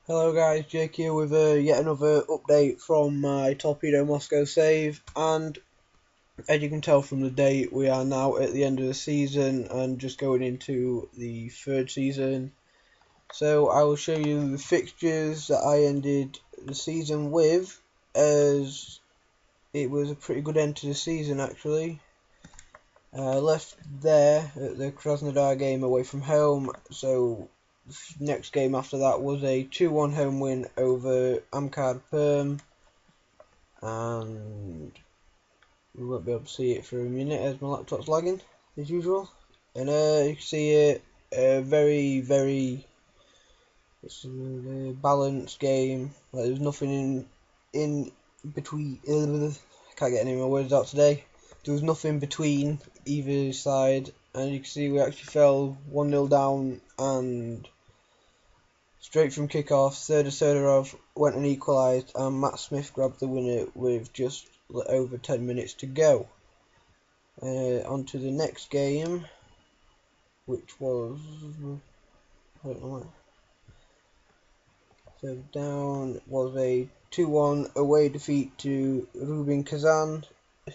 Hello guys, Jake here with yet another update from my Torpedo Moscow save, and as you can tell from the date, we are now at the end of the season and just going into the third season. So I will show you the fixtures that I ended the season with, as it was a pretty good end to the season actually. Left there at the Krasnodar game away from home, so next game after that was a 2-1 home win over Amcard Perm, and we won't be able to see it for a minute as my laptop's lagging as usual. And you can see it, a very it's a balanced game. Like, there's nothing in between. I can't get any more words out today. There was nothing between either side, and you can see we actually fell 1-0 down, and straight from kickoff, Serdarov went and equalised, and Matt Smith grabbed the winner with just over 10 minutes to go. On to the next game, which was, I don't know what. So down was a 2-1 away defeat to Rubin Kazan,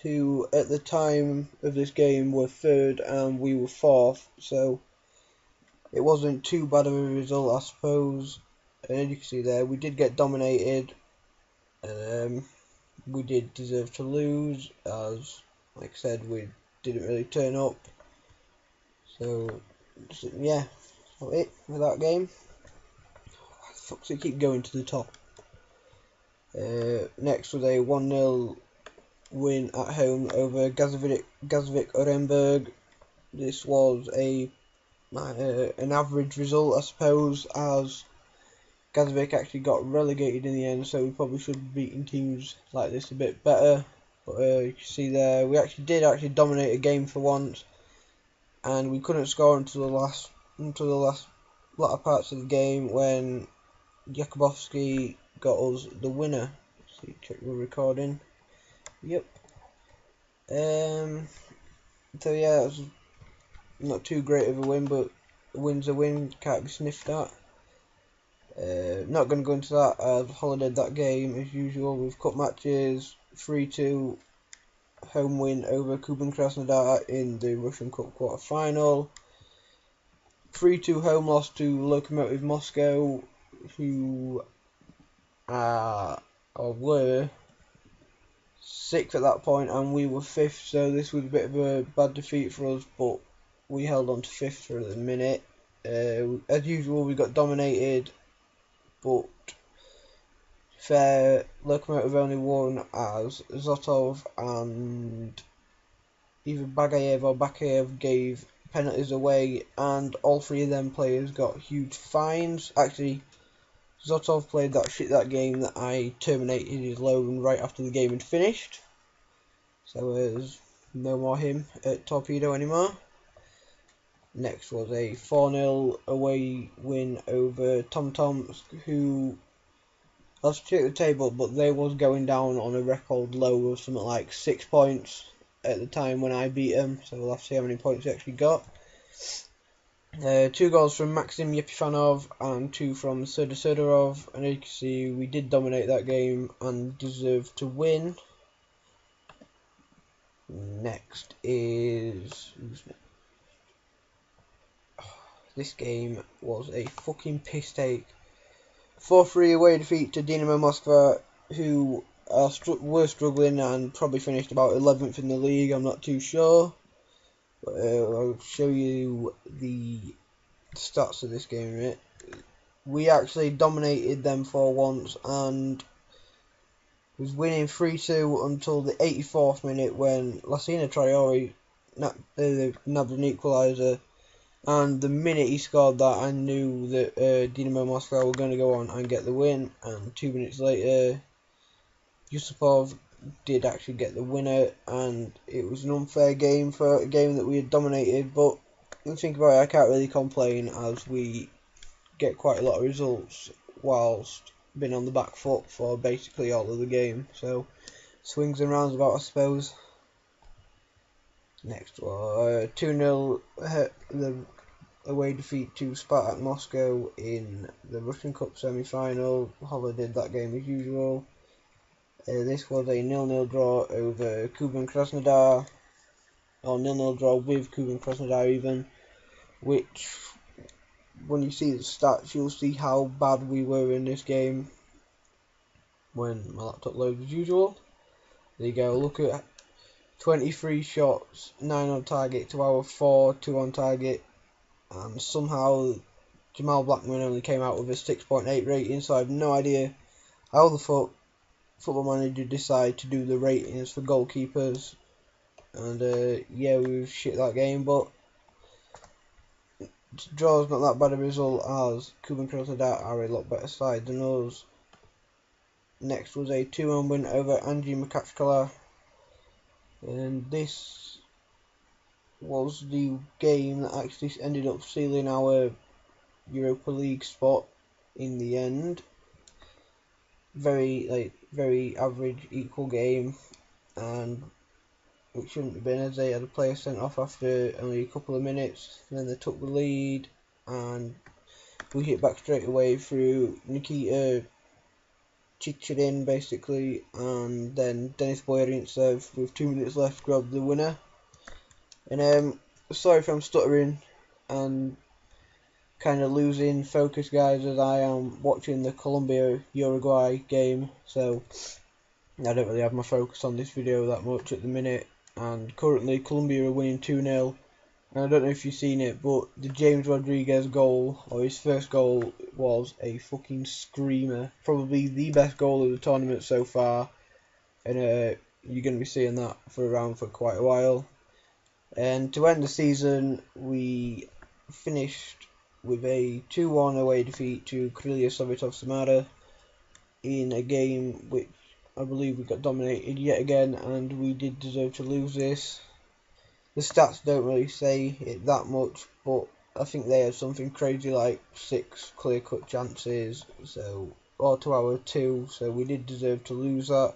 who at the time of this game were third and we were fourth, so it wasn't too bad of a result, I suppose. And you can see there, we did get dominated. We did deserve to lose, as, like I said, we didn't really turn up. So, yeah, that's it with that game. Fuck's it, keep going to the top. Next was a 1-0 win at home over Gazvik Orenburg. This was an average result, I suppose, as Gazvik actually got relegated in the end, so we probably should have beaten teams like this a bit better. But you can see there, we did dominate a game for once, and we couldn't score until the last latter parts of the game when Jakubowski got us the winner. Let's see, check the recording. Yep. So yeah, it was not too great of a win, but a win's a win, can't be sniffed at. Not going to go into that, I've holidayed that game as usual with cup matches. 3-2 home win over Kuban Krasnodar in the Russian Cup quarter final. 3-2 home loss to Lokomotiv Moscow, who were 6th at that point, and we were 5th, so this was a bit of a bad defeat for us, but we held on to 5th for the minute. As usual, we got dominated, but fair, Lokomotiv only won as Zotov and either Bagayev or Bakayev gave penalties away, and all three of them players got huge fines. Actually, Zotov played that game that I terminated his loan right after the game had finished, so there's no more him at Torpedo anymore. Next was a 4-0 away win over Tomtomsk, who, let's check the table, but they was going down on a record low of something like 6 points at the time when I beat them, so we'll have to see how many points they actually got. 2 goals from Maxim Yepifanov and 2 from Serdarov, and as you can see, we did dominate that game and deserved to win. Next is... This game was a fucking piss take. 4-3 away defeat to Dynamo Moskva, who were struggling and probably finished about 11th in the league, I'm not too sure. But I'll show you the stats of this game, right? We actually dominated them for once and was winning 3-2 until the 84th minute when Lassina Traore nabbed an equaliser. And the minute he scored that, I knew that Dynamo Moscow were going to go on and get the win. And 2 minutes later, Yusupov did actually get the winner. And it was an unfair game for a game that we had dominated. But when you think about it, I can't really complain, as we get quite a lot of results whilst being on the back foot for basically all of the game. So, swings and roundabouts, I suppose. Next one, 2-0. The away defeat to Spartak Moscow in the Russian Cup semi-final. Holler did that game as usual. This was a 0-0 draw over Kuban Krasnodar, or 0-0 draw with Kuban Krasnodar even, which, when you see the stats, you'll see how bad we were in this game when my laptop loads as usual. There you go, look at 23 shots, 9 on target to our 4, 2 on target, and somehow Jamal Blackman only came out with a 6.8 rating, so I have no idea how the fuck Football Manager decide to do the ratings for goalkeepers. And yeah, we were shit that game, but draw's not that bad a result, as Kuban Krasnodar are a lot better side than us. Next was a 2-1 win over Anji Makachkala, and this was the game that actually ended up sealing our Europa League spot in the end. Very average, equal game, and it shouldn't have been, as they had a player sent off after only a couple of minutes. And then they took the lead, and we hit back straight away through Nikita Chicherin basically, and then Denis Boyarintsev with 2 minutes left grabbed the winner. And sorry if I'm stuttering and kind of losing focus, guys, as I am watching the Colombia-Uruguay game, so I don't really have my focus on this video that much at the minute. And currently Colombia are winning 2-0, and I don't know if you've seen it, but the James Rodriguez goal, or his first goal, was a fucking screamer. Probably the best goal of the tournament so far, and you're going to be seeing that for quite a while. And to end the season, we finished with a 2-1 away defeat to Krylia Sovetov Samara in a game which I believe we got dominated yet again, and we did deserve to lose this. The stats don't really say it that much, but I think they had something crazy like 6 clear-cut chances, or to our 2, so we did deserve to lose that.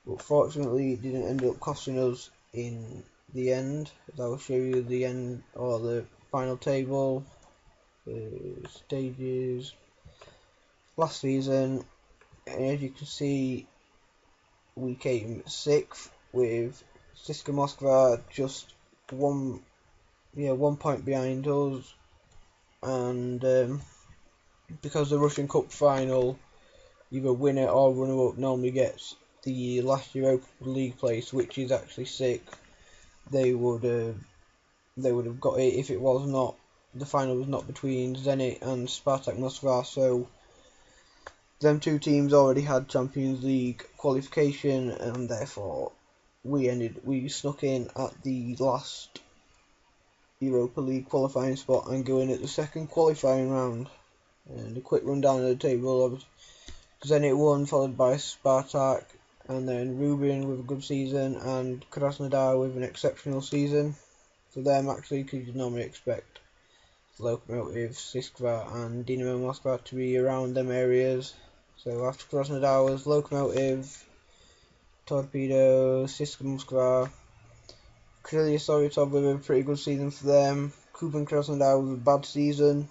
But fortunately, it didn't end up costing us in the end, as I will show you the end, or the final table, stages, last season. And as you can see, we came 6th with CSKA Moskva just 1 point behind us, and because the Russian Cup final, either winner or runner-up normally gets the last Europa League place, which is actually 6th. They would have got it if it was not, the final was not between Zenit and Spartak Moskva, so them 2 teams already had Champions League qualification, and therefore we snuck in at the last Europa League qualifying spot and go in at the second qualifying round. And a quick rundown of the table: Zenit won, followed by Spartak, and then Rubin with a good season, and Krasnodar with an exceptional season. For them, actually, because you normally expect Lokomotiv, CSKA and Dinamo Moscow to be around them areas. So after Krasnodar was Lokomotiv, Torpedo, CSKA Moskva, Krylia Sovetov with a pretty good season for them, Kuban Krasnodar with a bad season,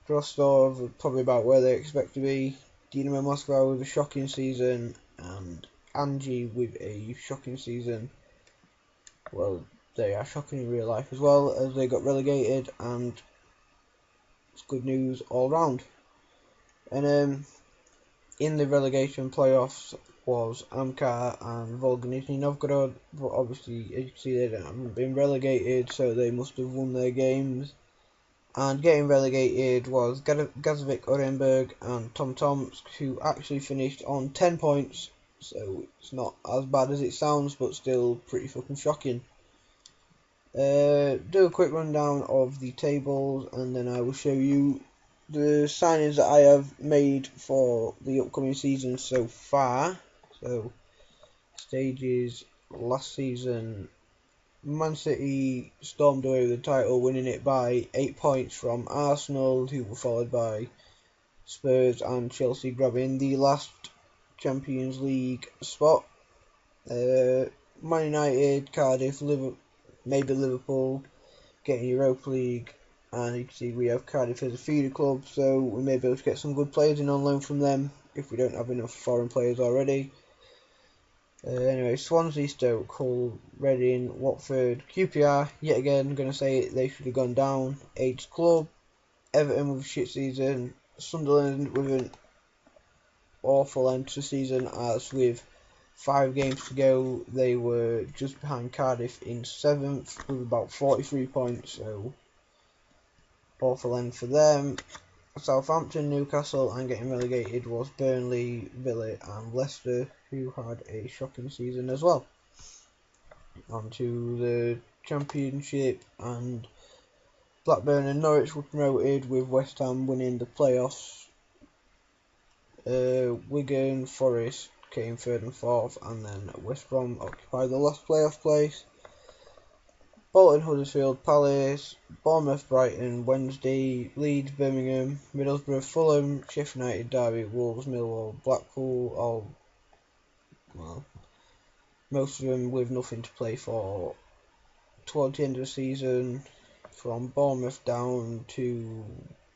Rostov probably about where they expect to be, Dinamo Moscow with a shocking season, and Anji with a shocking season. Well, they are shocking in real life as well, as they got relegated, and it's good news all round. And in the relegation playoffs was Amkar and Volga Nizhny Novgorod, but obviously, as you can see, they haven't been relegated, so they must have won their games. And getting relegated was Gazovik Orenburg and Tom Tomsk, who actually finished on 10 points, so it's not as bad as it sounds, but still pretty fucking shocking. Do a quick rundown of the tables, and then I will show you the signings that I have made for the upcoming season so far. So, stages last season, Man City stormed away with the title, winning it by 8 points from Arsenal, who were followed by Spurs and Chelsea grabbing the last Champions League spot. Man United, Cardiff, maybe Liverpool getting Europa League and you can see we have Cardiff as a feeder club, so we may be able to get some good players in on loan from them if we don't have enough foreign players already. Anyway, Swansea, Stoke, Hull, Reading, Watford, QPR, yet again, going to say it, they should have gone down. Aids Club, Everton with a shit season, Sunderland with an awful end to the season, as with 5 games to go, they were just behind Cardiff in 7th with about 43 points, so awful end for them. Southampton, Newcastle, and getting relegated was Burnley, Villa and Leicester, who had a shocking season as well. On to the Championship, and Blackburn and Norwich were promoted, with West Ham winning the playoffs. Wigan, Forest came 3rd and 4th, and then West Brom occupied the last playoff place. Bolton, Huddersfield, Palace, Bournemouth, Brighton, Wednesday, Leeds, Birmingham, Middlesbrough, Fulham, Sheffield United, Derby, Wolves, Millwall, Blackpool, all, well, most of them with nothing to play for. Towards the end of the season, from Bournemouth down to,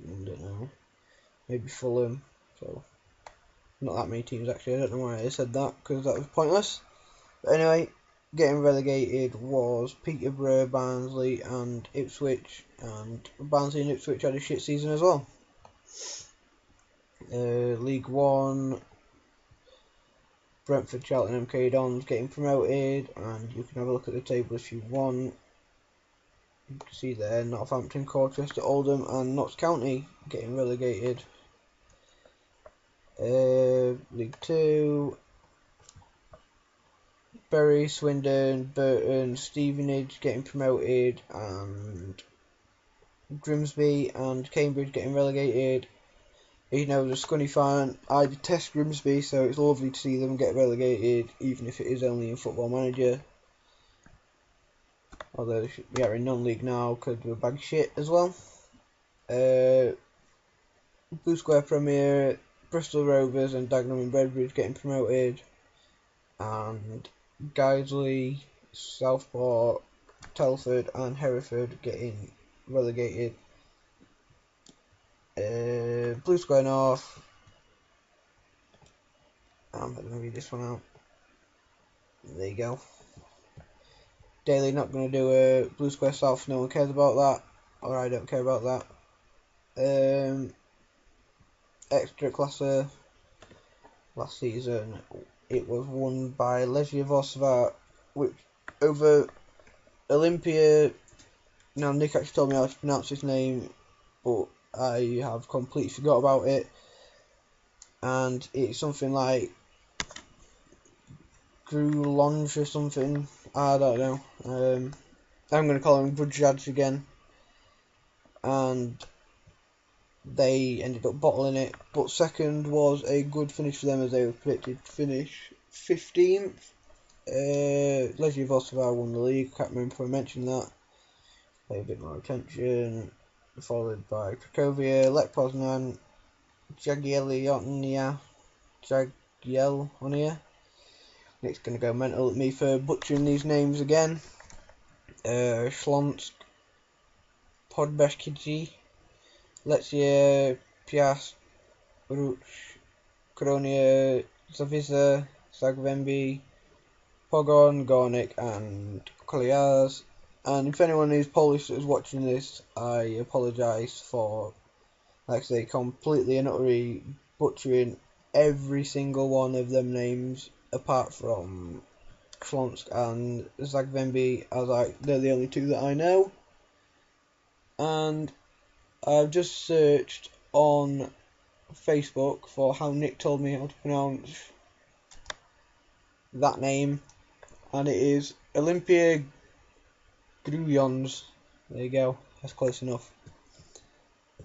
I don't know, maybe Fulham, so not that many teams actually. I don't know why I said that, because that was pointless. But anyway, getting relegated was Peterborough, Barnsley and Ipswich, and Barnsley and Ipswich had a shit season as well. League 1, Brentford, Charlton, MK Dons getting promoted, and you can have a look at the table if you want. You can see there Northampton, Colchester, Oldham and Notts County getting relegated. League 2, Bury, Swindon, Burton, Stevenage getting promoted, and Grimsby and Cambridge getting relegated. You know, as a Scunny fan, I detest Grimsby, so it's lovely to see them get relegated, even if it is only in Football Manager. Although they are in non-league now because they're bag shit as well. Blue Square Premier, Bristol Rovers and Dagenham and Redbridge getting promoted, and Guiseley, Southport, Telford and Hereford getting relegated. Blue Square North, I'm not going to read this one out. There you go. Daily not going to do a Blue Square South, no one cares about that, or I don't care about that. Extra Classer, last season it was won by Legia Warsaw, which over Olympia. Now Nick actually told me how to pronounce his name, but I have completely forgot about it, and it's something like Grulonge or something, I don't know. I'm going to call him Grudjadge again, and they ended up bottling it, but second was a good finish for them, as they were predicted to finish 15th. Legia Warsaw won the league, can't remember if I mentioned that. Pay a bit more attention. Followed by Cracovia, Lech Poznan, Jagiellonia. Nick's going to go mental at me for butchering these names again. Shlonsk, Podbeshkiji, Lechia, Piast, Ruch, Koronia, Zawiza, Zagwembi, Pogon, Gornik and Koliars. And if anyone who's Polish that is watching this, I apologise for, like I say, completely and utterly butchering every single one of them names, apart from Shlonsk and Zagwembi, as they're the only two that I know. And I've just searched on Facebook for how Nick told me how to pronounce that name, and it is Olympia Gruyons. There you go, that's close enough.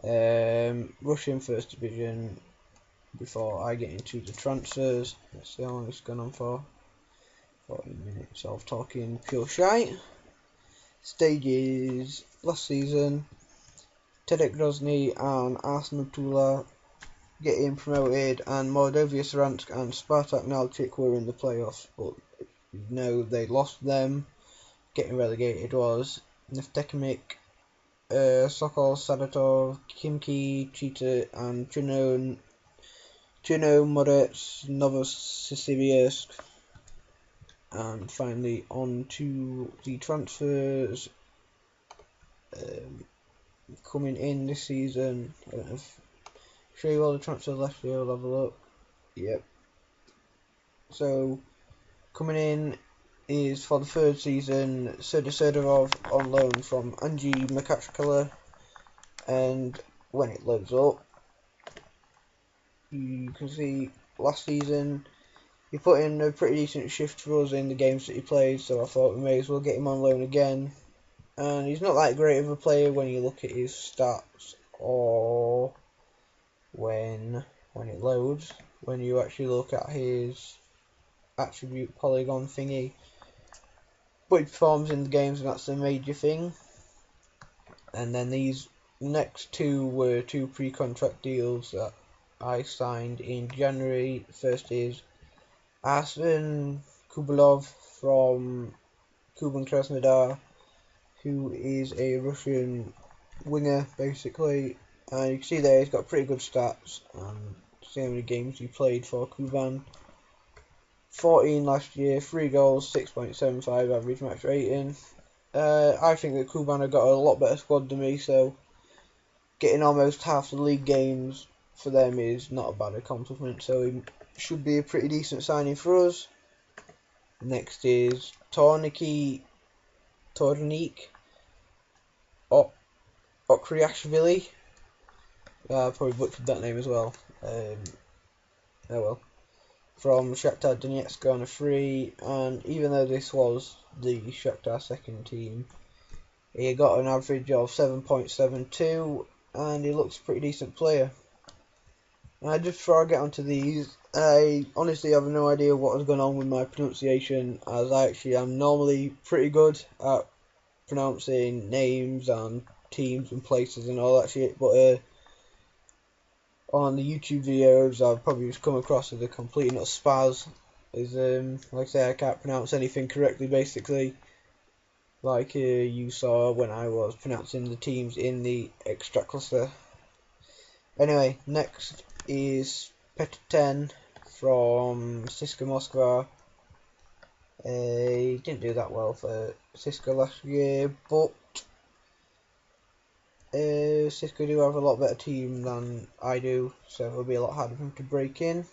Russian First Division, before I get into the transfers. Let's see how long it's gone on for. 40 minutes of talking pure shite. Stages last season, Tedek Grozny and Arsenal Tula getting promoted, and Mordovia Saransk and Spartak Nalchik were in the playoffs, but no, they lost them. Getting relegated was Neftekimik Sokol, Sadatov, Kimki, Cheetah, and Chino, Moritz, Novosibirsk. And finally on to the transfers coming in this season. I don't know if show you all the transfers last year, I'll have a look. Yep. So coming in is for the third season Serdarov on loan from Angie Makachkala, and when it loads up you can see last season he put in a pretty decent shift for us in the games that he played, so I thought we may as well get him on loan again. And he's not that great of a player when you look at his stats or when it loads. When you actually look at his attribute polygon thingy, but he performs in the games, and that's the major thing. And then these next two were two pre-contract deals that I signed in January. First is Arsen Kubalov from Kuban Krasnodar, who is a Russian winger basically, and you can see there he's got pretty good stats and see how many games he played for Kuban. 14 last year, 3 goals, 6.75 average match rating. I think that Kuban have got a lot better squad than me, so getting almost half the league games for them is not a bad accomplishment, so he should be a pretty decent signing for us. Next is Tornik Okriashvili. Probably butchered that name as well. Oh well. From Shakhtar Donetsk on a free, and even though this was the Shakhtar second team, he got an average of 7.72, and he looks a pretty decent player. And just before I get onto these, I honestly have no idea what has gone on with my pronunciation, as I actually am normally pretty good at pronouncing names and teams and places and all that shit, but on the YouTube videos I've probably just come across as a complete and utter spaz. Like I say, I can't pronounce anything correctly basically, like you saw when I was pronouncing the teams in the Ekstraklasa. Anyway, next is Petr 10 from CSKA Moskva. He didn't do that well for CSKA last year, but CSKA do have a lot better team than I do, so it'll be a lot harder for him to break in.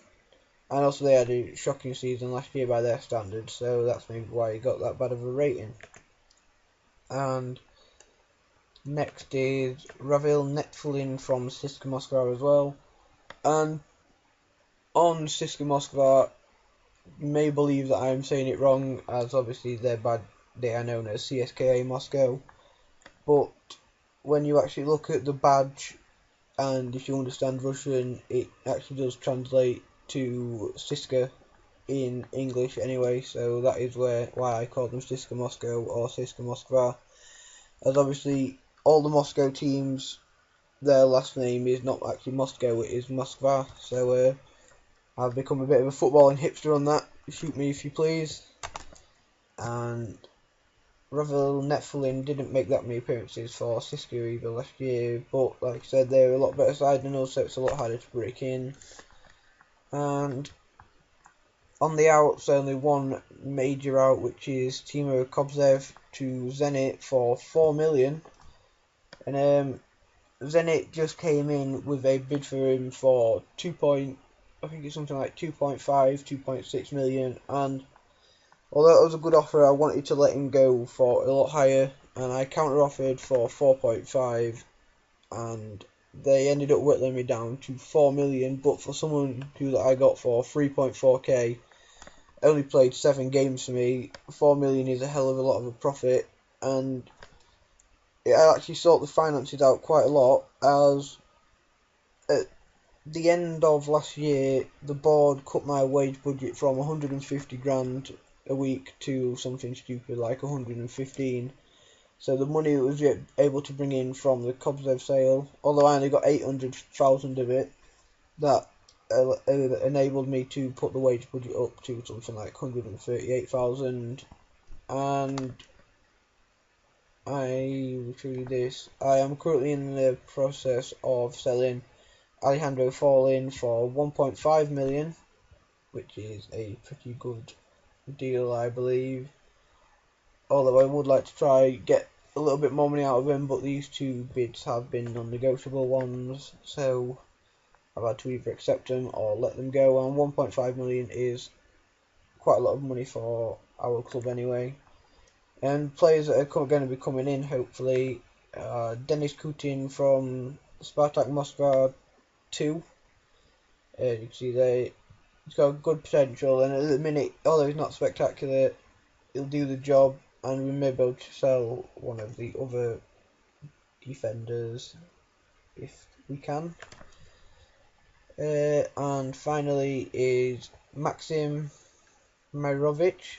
And also they had a shocking season last year by their standards, so that's maybe why he got that bad of a rating. And next is Ravil Netflin from CSKA Moscow as well. And on CSKA Moscow, you may believe that I am saying it wrong, as obviously they are known as CSKA Moscow. But when you actually look at the badge, and if you understand Russian, it actually does translate to CSKA in English anyway, so that is why I call them CSKA Moscow or CSKA Moskva, as obviously all the Moscow teams, their last name is not actually Moscow, it is Moskva, so I've become a bit of a footballing hipster on that, shoot me if you please. And Ravil Netflin didn't make that many appearances for CSKA either last year, but like I said, they're a lot better side than us, so it's a lot harder to break in. And on the outs, only one major out, which is Timo Kobzev to Zenit for 4 million. And Zenit just came in with a bid for him for I think it's something like 2.5, 2.6 million, and although it was a good offer, I wanted to let him go for a lot higher, and I counter offered for 4.5, and they ended up whittling me down to 4 million, but for someone who I got for 3.4k, only played 7 games for me, 4 million is a hell of a lot of a profit, and it actually sorted the finances out quite a lot, as at the end of last year, the board cut my wage budget from 150 grand a week to something stupid like 115. So the money it was able to bring in from the Kobzev sale, although I only got 800,000 of it, that enabled me to put the wage budget up to something like 138,000. And I will show you this. I am currently in the process of selling Alejandro Falling for 1.5 million, which is a pretty good deal, I believe. Although I would like to try get a little bit more money out of him, but these two bids have been non-negotiable ones, so I've had to either accept them or let them go. And 1.5 million is quite a lot of money for our club anyway. And players that are going to be coming in, hopefully, Denis Kutin from Spartak Moscow 2. You can see there, he's got good potential, and at the minute, although he's not spectacular, he'll do the job, and we may be able to sell one of the other defenders if we can. And finally is Maxim Mirovic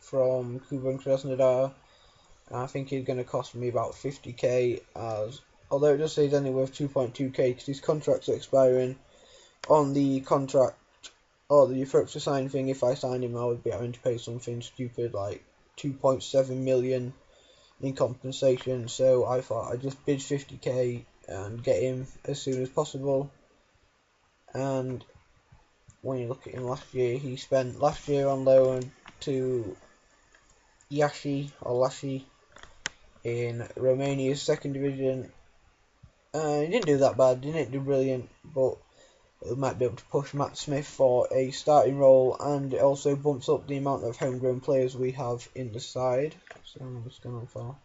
from Kuban Krasnodar. I think he's going to cost me about 50k, as although it does say he's only worth 2.2k because his contract's expiring. On the contract or the approach to sign thing, if I signed him, I would be having to pay something stupid like 2.7 million in compensation. So I thought I'd just bid 50k and get him as soon as possible. And when you look at him last year, he spent last year on loan to Lashi in Romania's second division. He didn't do that bad, didn't do brilliant, but we might be able to push Matt Smith for a starting role, and it also bumps up the amount of homegrown players we have in the side. So I'm just going for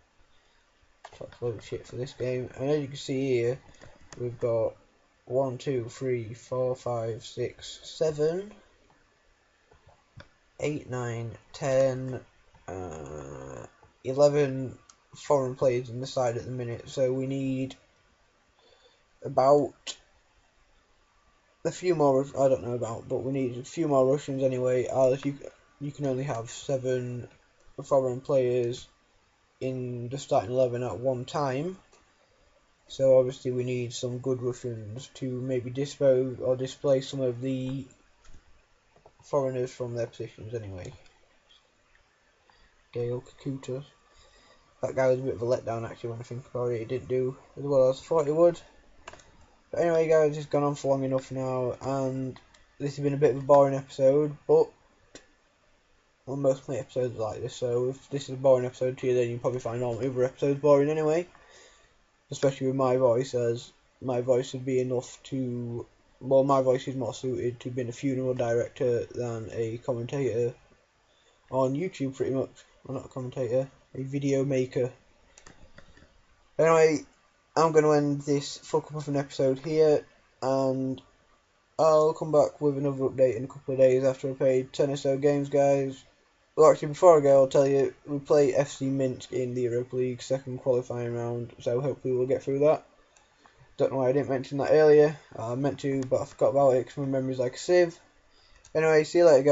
top load of shit for this game. And as you can see here, we've got 1, 2, 3, 4, 5, 6, 7, 8, 9, 10, 11 foreign players in the side at the minute. So we need about a few more, I don't know about, but we need a few more Russians anyway, as you can only have 7 foreign players in the starting 11 at one time. So obviously we need some good Russians to maybe dispose or displace some of the foreigners from their positions anyway. Gail Kakuta. That guy was a bit of a letdown actually when I think about it. He didn't do as well as I thought he would. But anyway guys, it's gone on for long enough now, and this has been a bit of a boring episode, but well, most of my episodes are like this, so if this is a boring episode to you, then you'll probably find all my other episodes boring anyway. Especially with my voice, as my voice would be enough to, well, my voice is more suited to being a funeral director than a commentator on YouTube pretty much. Well, not a commentator, a video maker. Anyway, I'm going to end this fuck up of an episode here, and I'll come back with another update in a couple of days after I played 10 or so games, guys. Well, actually, before I go, I'll tell you, we play FC Minsk in the Europa League second qualifying round, so hopefully we'll get through that. Don't know why I didn't mention that earlier. I meant to, but I forgot about it because my memory's like a sieve. Anyway, see you later, guys.